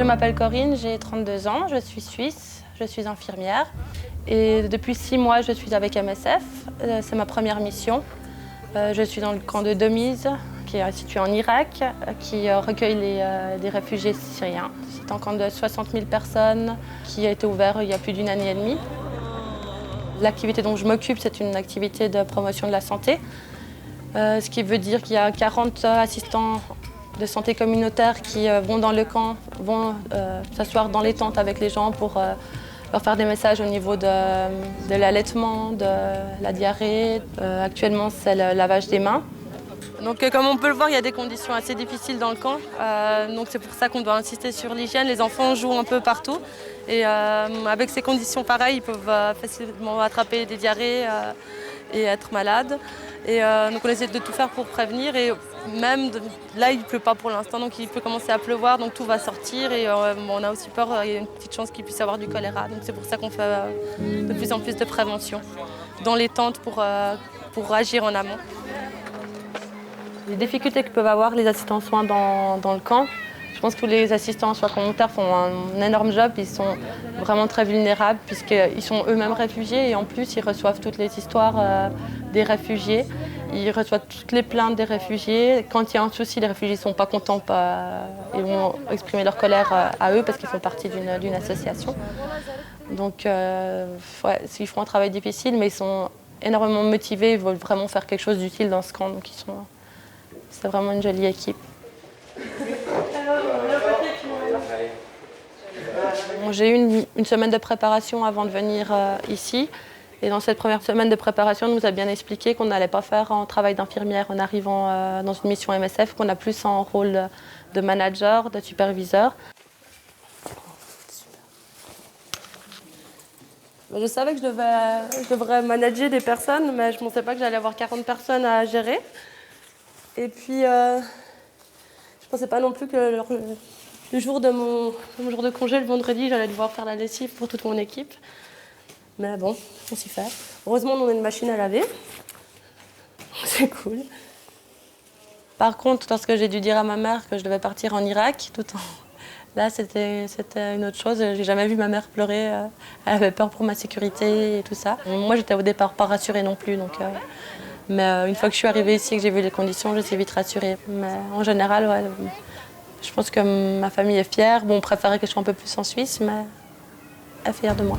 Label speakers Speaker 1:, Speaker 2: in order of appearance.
Speaker 1: Je m'appelle Corinne, j'ai 32 ans, je suis suisse, je suis infirmière. Et depuis 6 mois, je suis avec MSF, c'est ma première mission. Je suis dans le camp de Domiz, qui est situé en Irak, qui recueille des réfugiés syriens. C'est un camp de 60 000 personnes qui a été ouvert il y a plus d'une année et demie. L'activité dont je m'occupe, c'est une activité de promotion de la santé, ce qui veut dire qu'il y a 40 assistants de santé communautaire qui vont dans le camp, vont s'asseoir dans les tentes avec les gens pour leur faire des messages au niveau de l'allaitement, de la diarrhée. Actuellement, c'est le lavage des mains. Donc, comme on peut le voir, il y a des conditions assez difficiles dans le camp. Donc c'est pour ça qu'on doit insister sur l'hygiène. Les enfants jouent un peu partout. Et avec ces conditions pareilles, ils peuvent facilement attraper des diarrhées et être malades. Et donc on essaie de tout faire pour prévenir. Et même là, il ne pleut pas pour l'instant, donc il peut commencer à pleuvoir, donc tout va sortir. Et on a aussi peur, il y a une petite chance qu'il puisse y avoir du choléra. Donc c'est pour ça qu'on fait de plus en plus de prévention dans les tentes pour agir en amont. Les difficultés que peuvent avoir les assistants soins dans le camp, je pense que tous les assistants soins communautaires font un énorme job. Ils sont vraiment très vulnérables puisqu'ils sont eux-mêmes réfugiés et en plus ils reçoivent toutes les histoires des réfugiés. Ils reçoivent toutes les plaintes des réfugiés. Quand il y a un souci, les réfugiés ne sont pas contents, ils vont exprimer leur colère à eux parce qu'ils font partie d'une association. Donc ouais, ils font un travail difficile mais ils sont énormément motivés, ils veulent vraiment faire quelque chose d'utile dans ce camp. Donc c'est vraiment une jolie équipe. J'ai eu une semaine de préparation avant de venir ici. Et dans cette première semaine de préparation, on nous a bien expliqué qu'on n'allait pas faire un travail d'infirmière en arrivant dans une mission MSF, qu'on a plus un rôle de manager, de superviseur. Je savais que je devrais manager des personnes, mais je ne pensais pas que j'allais avoir 40 personnes à gérer. Et puis, je ne pensais pas non plus que le jour de mon jour de congé, le vendredi, j'allais devoir faire la lessive pour toute mon équipe. Mais bon, on s'y fait. Heureusement, on a une machine à laver. C'est cool. Par contre, lorsque j'ai dû dire à ma mère que je devais partir en Irak, là, c'était une autre chose. J'ai jamais vu ma mère pleurer. Elle avait peur pour ma sécurité et tout ça. Moi, j'étais au départ pas rassurée non plus. Donc, mais une fois que je suis arrivée ici et que j'ai vu les conditions, je suis vite rassurée. Mais en général, ouais, je pense que ma famille est fière. Bon, on préférait que je sois un peu plus en Suisse, mais elle est fière de moi.